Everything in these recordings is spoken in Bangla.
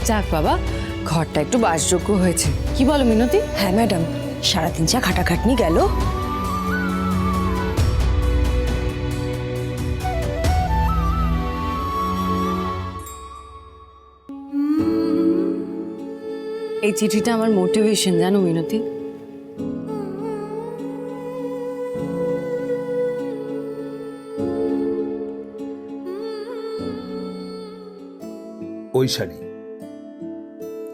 যাক বাবা, ঘরটা একটু বাসযোগ্য হয়েছে, কি বলো মিনতি? হ্যাঁ ম্যাডাম, সারাদিন যা খাটাখাটনি গেল। এই চিঠিটা আমার মোটিভেশন, জানো মিনতি। ঐশানী,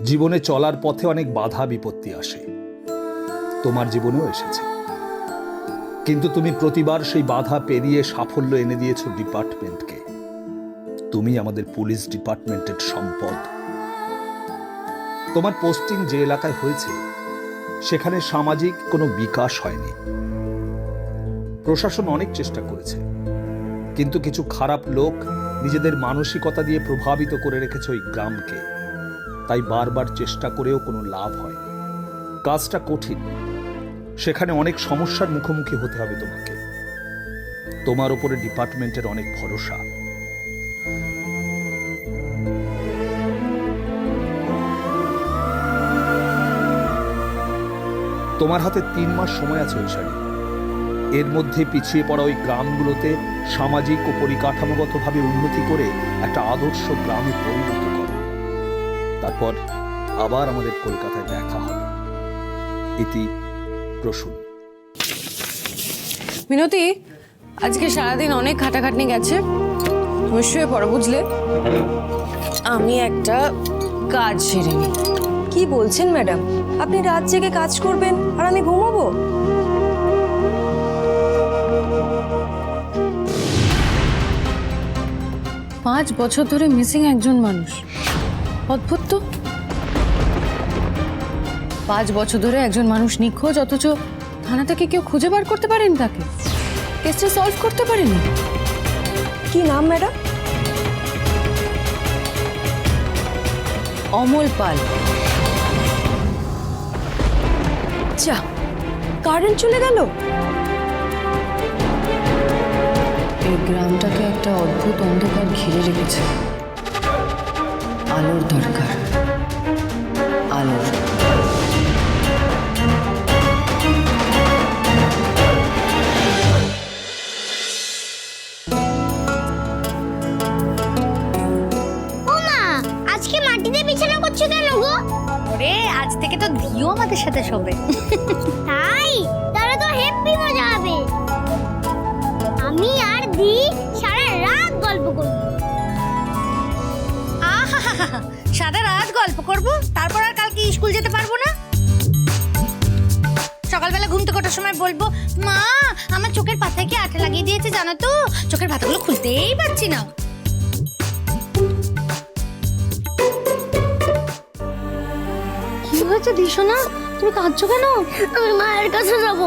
জীবনে চলার পথে অনেক বাধা বিপত্তি আসে, তোমার জীবনেও এসেছে, কিন্তু তুমি প্রতিবার সেই বাধা পেরিয়ে সাফল্য এনে দিয়েছো ডিপার্টমেন্টকে। তুমি আমাদের পুলিশ ডিপার্টমেন্টের সম্পদ। তোমার পোস্টিং যে এলাকায় হয়েছে সেখানে সামাজিক কোনো বিকাশ হয়নি। প্রশাসন অনেক চেষ্টা করেছে, কিন্তু কিছু খারাপ লোক নিজেদের মানসিকতা দিয়ে প্রভাবিত করে রেখেছে ওই গ্রামকে। তাই বারবার চেষ্টা করেও কোনো লাভ হয়নি। কাজটা কঠিন, সেখানে অনেক সমস্যার মুখোমুখি হতে হবে তোমাকে। তোমার উপরে ডিপার্টমেন্টের অনেক ভরসা। তোমার হাতে 3 মাস সময় আছে ঐশানী। এর মধ্যে পিছিয়ে পড়া ওই গ্রামগুলোতে সামাজিক ও পরিকাঠামোগতভাবে উন্নতি করে একটা আদর্শ গ্রামে পরিণত করো। তারপর আবার আমাদের কলকাতায় দেখা হবে। ইতি প্রসূন। মিনতি, আজকে সারাদিন অনেক খাটাখাটনি গেছে, তুমি শুয়ে পড়ো, বুঝলে? আমি একটা কাজ সেরে নিই। কি বলছেন ম্যাডাম? আপনি রাত জেগে কাজ করবেন আর আমি ঘুমাবো? পাঁচ বছর ধরে মিসিং একজন মানুষ, অদ্ভুত তো। 5 বছর ধরে একজন মানুষ নিখোঁজ, অথচ থানা থেকে কেউ খুঁজে বার করতে পারেনি তাকে, কেসটা সলভ করতে পারেনি। কি নাম ম্যাডাম? অমল পাল। যা, কারেন্ট চলে গেল। এই গ্রামটাকে একটা অদ্ভুত অন্ধকার ঘিরে রেখেছে। আলোর দরকার, আলোর। আজকে মাটিতে বিছানা করছো কেন গো? ওরে, আজ থেকে তো দিও আমাদের সাথে শোবে। তাই? তাহলে তো হ্যাপি মজা হবে। আমি আর দি সারা রাত গল্প করব। আহা, সারা রাত গল্প করব, তারপর আর কালকে স্কুল যেতে পারবো না। সকালবেলা ঘুম থেকে ওঠার সময় বলবো, মা আমার চোখের পাতায় কি আঠা লাগিয়ে দিয়েছে জানো তো, চোখের পাতাগুলো খুলতেই পারছি না। কি হয়েছে দিশোনা, তুমি কাঁদছো কেন? আমি মায়ের কাছে যাব,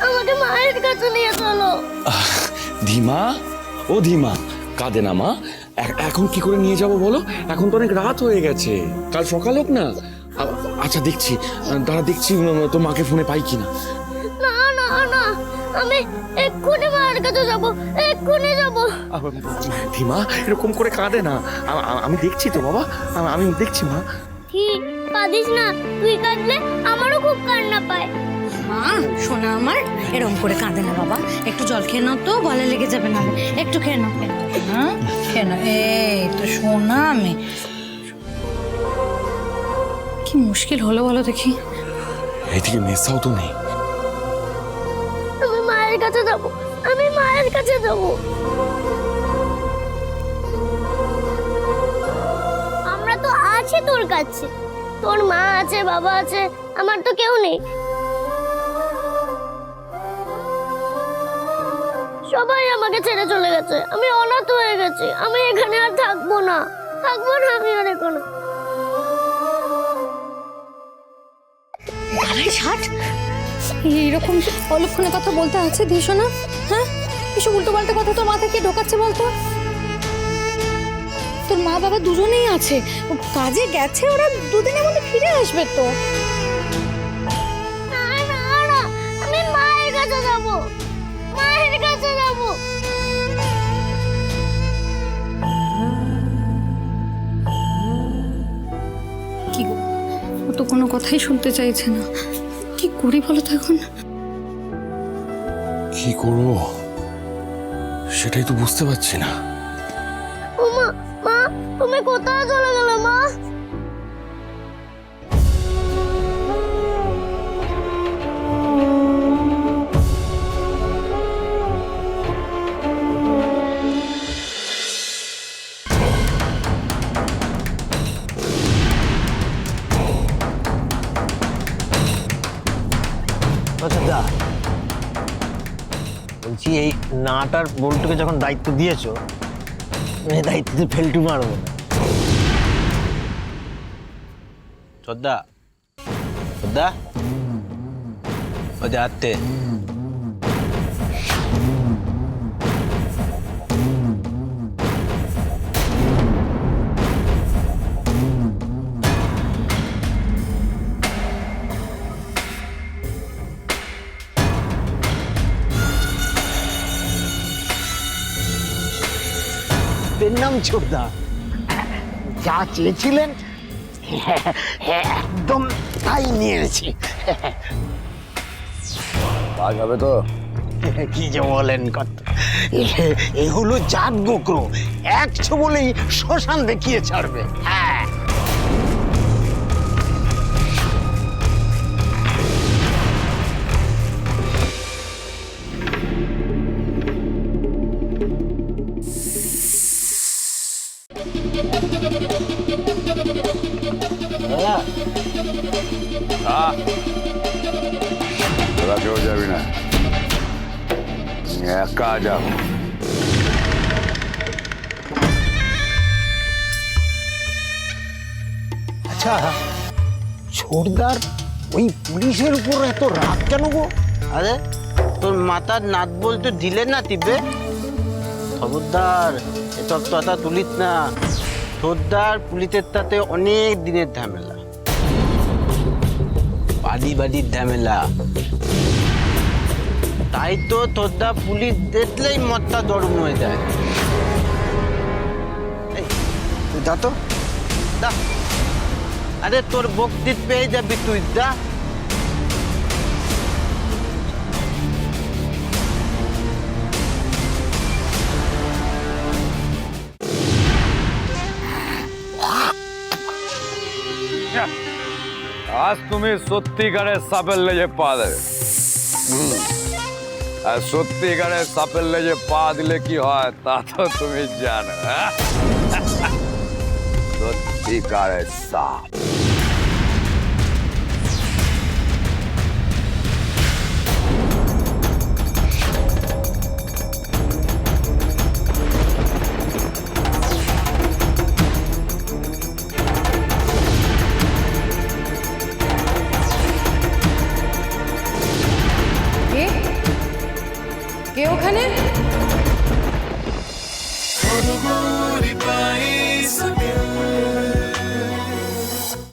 আমাকে মায়ের কাছে নিয়ে চলো। ধীমা, ও ধীমা, কাঁদে না মা। এখন কি করে নিয়ে যাব বলো? এখন তো অনেক রাত হয়ে গেছে, কাল সকাল হোক না। আচ্ছা দেখছি, দাঁড়া দেখছি তোর মাকে ফোনে পাই কিনা। না না না, আমি এক্ষুনি মায়ের কাছে যাব, এক্ষুনি যাব। ধীমা, এরকম করে কাঁদে না। আমি দেখছি তো বাবা, আমি দেখছি মা। ঠিক, কাঁদিস না, তুই কাঁদলে আমারও খুব কান্না পায়। মা শোনা আমার, এরকম করে কাঁদে না বাবা, একটু জল খেয়ে নাও তো, গলায় লেগে যাবে না। একটু খেয়ে নাও, হ্যাঁ খেয়ে নাও। এই তো শোনা, আমি কি মুশকিল হলো বলো দেখি। এইদিকে মেসাও তো নেই। আমি মায়ের কাছে যাব, আমি মায়ের কাছে যাব। আমরা তো আছি তোর কাছে, তোর মা আছে, বাবা আছে, আমার তো কেউ নেই। সবাই আমাকে ছেড়ে চলে গেছে, আমি অনাথ হয়ে গেছি। আমি এখানে আর থাকবো না, থাকবো না আমি আর এখানে। ষাট এইরকম অলক্ষণে কথা বলতে আছে দিশো না? হ্যাঁ, এসব উল্টো পাল্টা কথা তোর মাথায় কে ঢোকাচ্ছে বলতো? তোর মা বাবা দুজনেই আছে, কাজে গেছে, ওরা দুদিনের মধ্যে ফিরে আসবে তো। না না না, আমি মায়ের কাছে যাব, মায়ের কাছে যাব। কোনো কথাই শুনতে চাইছে না। কি করি বলো তো এখন? কি করব সেটাই তো বুঝতে পারছি না। ও মা, মা তুমি কোথায় চলে গেলে মা? আচ্ছা বলছি, এই নাটার বল্টুকে যখন দায়িত্ব দিয়েছো, এই দায়িত্বতে ফেলটু মারবো না। শ্রদ্ধা, শ্রদ্ধা, ও যাতে নাম ছোটদা, যা চেয়েছিলেন একদম তাই নিয়েছি। কাজ হবে তো? কি যে বলেন কত, এ হলো জাত গোক্র, 100 বলেই শ্মশান দেখিয়ে ছাড়বে। হ্যাঁ, তোরা কেউ যাবি না, একা যাব। আচ্ছা ছোটদার ওই পুলিশের উপর এত রাগ কেন গো? আরে তোর মাথার নাত বলতে দিলে না তিবে? খবরদার এসব কথা তুলিস না। তোরদার পুলিশের তাতে অনেক দিনের ঝামেলা, বাড়ির ঝামেলা। তাই তো তোরদা পুলিশ দেখলেই মতটা গরম হয়ে যায়। এই, তুই যা তো, দা। আরে তোর বকদিত পেয়ে যাবি তুই, দা। আজ তুমি সত্যিকারের সাপের লেজে পা দেবে। আর সত্যিকারের সাপের লেজে পা দিলে কি হয় তা তো তুমি জানো। সত্যিকারের সাপ। কে ওখানে?